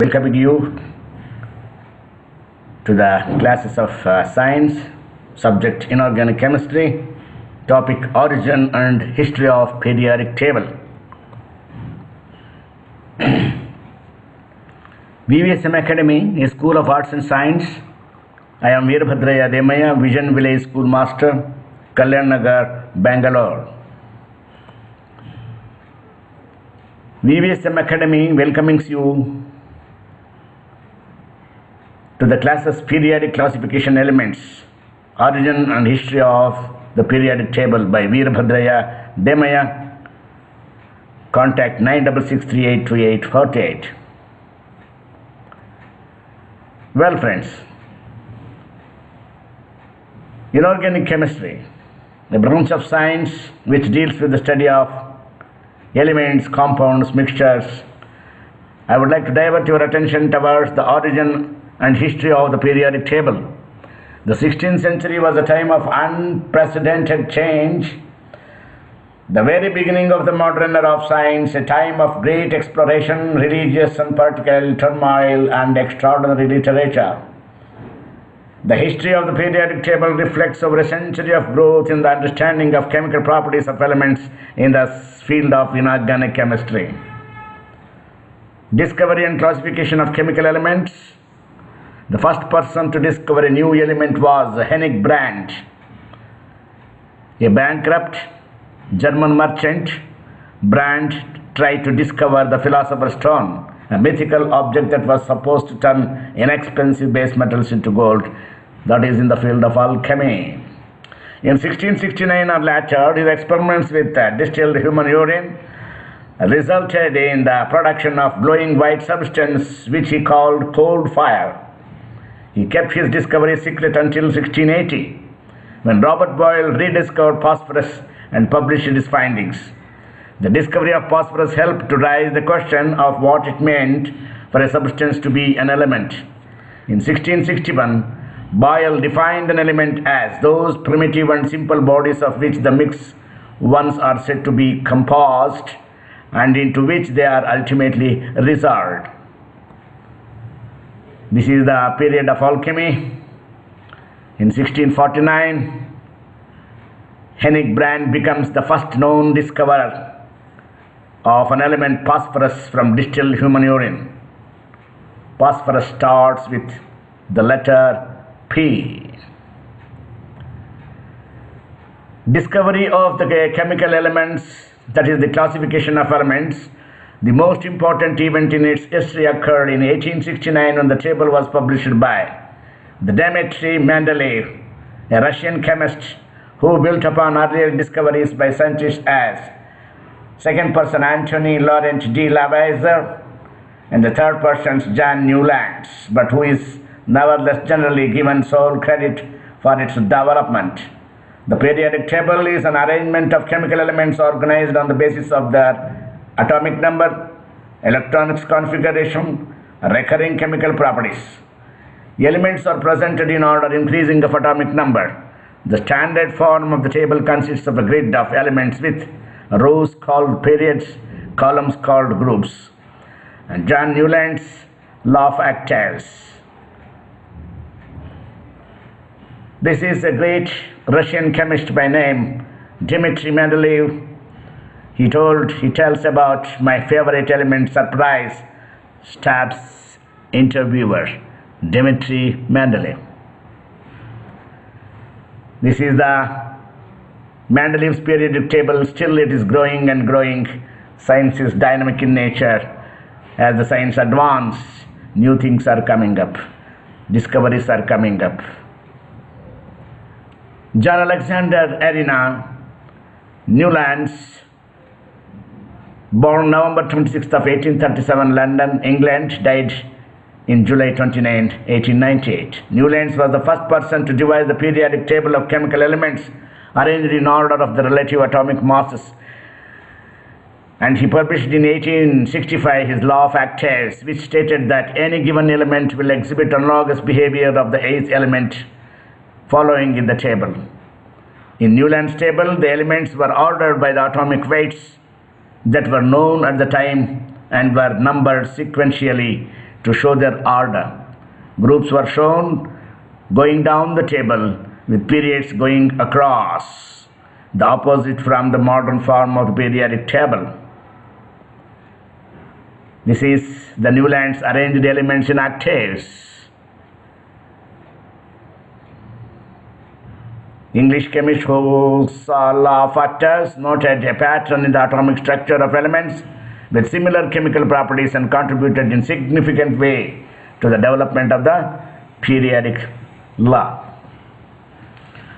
Welcoming you to the classes of science, subject inorganic chemistry, topic origin and history of periodic table. VVSM Academy, a school of arts and science. I am Veerabhadraya Demaya, Vision Village School Master, Kalyan Nagar, Bangalore. VVSM Academy welcomes you to the classes Periodic Classification Elements, Origin and History of the Periodic Table by Veerabhadraya Demaya. Contact 9663828848. Well, friends, inorganic chemistry, a branch of science which deals with the study of elements, compounds, mixtures. I would like to divert your attention towards the origin and history of the periodic table. The 16th century was a time of unprecedented change, the very beginning of the modern era of science, a time of great exploration, religious and political turmoil, and extraordinary literature. The history of the periodic table reflects over a century of growth in the understanding of chemical properties of elements in the field of inorganic chemistry. Discovery and classification of chemical elements. The first person to discover a new element was Hennig Brandt, a bankrupt German merchant. Brandt tried to discover the philosopher's stone, a mythical object that was supposed to turn inexpensive base metals into gold, that is in the field of alchemy. In 1669 or later, his experiments with distilled human urine resulted in the production of glowing white substance which he called cold fire. He kept his discovery secret until 1680, when Robert Boyle rediscovered phosphorus and published his findings. The discovery of phosphorus helped to raise the question of what it meant for a substance to be an element. In 1661, Boyle defined an element as those primitive and simple bodies of which the mixed ones are said to be composed and into which they are ultimately resolved. This is the period of alchemy. In 1649, Hennig Brandt becomes the first known discoverer of an element, phosphorus, from distilled human urine. Phosphorus starts with the letter P. Discovery of the chemical elements, that is the classification of elements. The most important event in its history occurred in 1869 when the table was published by Dmitry Mendeleev, a Russian chemist who built upon earlier discoveries by scientists as second person Antony Laurent de Lavoisier and the third person John Newlands, but who is nevertheless generally given sole credit for its development. The periodic table is an arrangement of chemical elements organized on the basis of their atomic number, electronics configuration, recurring chemical properties. Elements are presented in order increasing of atomic number. The standard form of the table consists of a grid of elements with rows called periods, columns called groups. And John Newland's law of octaves. This is a great Russian chemist by name Dmitry Mendeleev. He tells about my favorite element, surprise, stops interviewer Dmitry Mendeleev. This is the Mendeleev's periodic table. Still it is growing and growing. Science is dynamic in nature. As the science advances, new things are coming up. Discoveries are coming up. John Alexander Arena Newlands, born November 26th of 1837, London, England, died in July 29, 1898. Newlands was the first person to devise the periodic table of chemical elements arranged in order of the relative atomic masses, and he published in 1865 his law of octaves, which stated that any given element will exhibit analogous behavior of the eighth element following in the table. In Newland's table, the elements were ordered by the atomic weights that were known at the time and were numbered sequentially to show their order. Groups were shown going down the table with periods going across, the opposite from the modern form of the periodic table. This is the Newland's arranged elements in octaves. English chemist who saw law of factors noted a pattern in the atomic structure of elements with similar chemical properties and contributed in significant way to the development of the periodic law.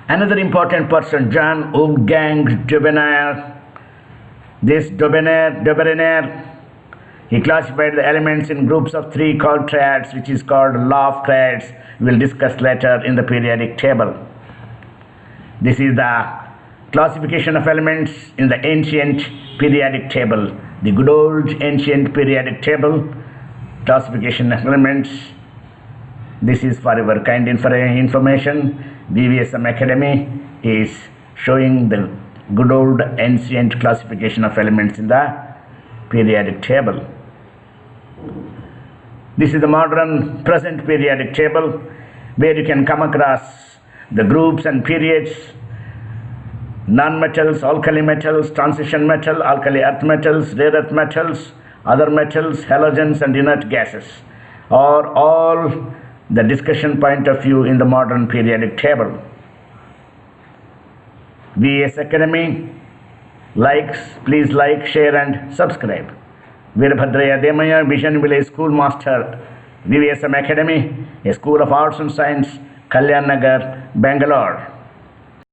Another important person, John Wolfgang Dubener. This Dubener, he classified the elements in groups of 3 called triads, which is called law of triads. We will discuss later in the periodic table. This is the classification of elements in the ancient periodic table, the good old ancient periodic table, classification of elements. This is for your kind information. VVSM Academy is showing the good old ancient classification of elements in the periodic table. This is the modern present periodic table, where you can come across the groups and periods, non-metals, alkali metals, transition metal, alkali earth metals, rare earth metals, other metals, halogens and inert gases are all the discussion point of view in the modern periodic table. VS Academy, please like, share and subscribe. Veerabhadraya Demaya, Vision Village Schoolmaster, VVSM Academy, a School of Arts and Science, Kalyan Nagar, Bangalore.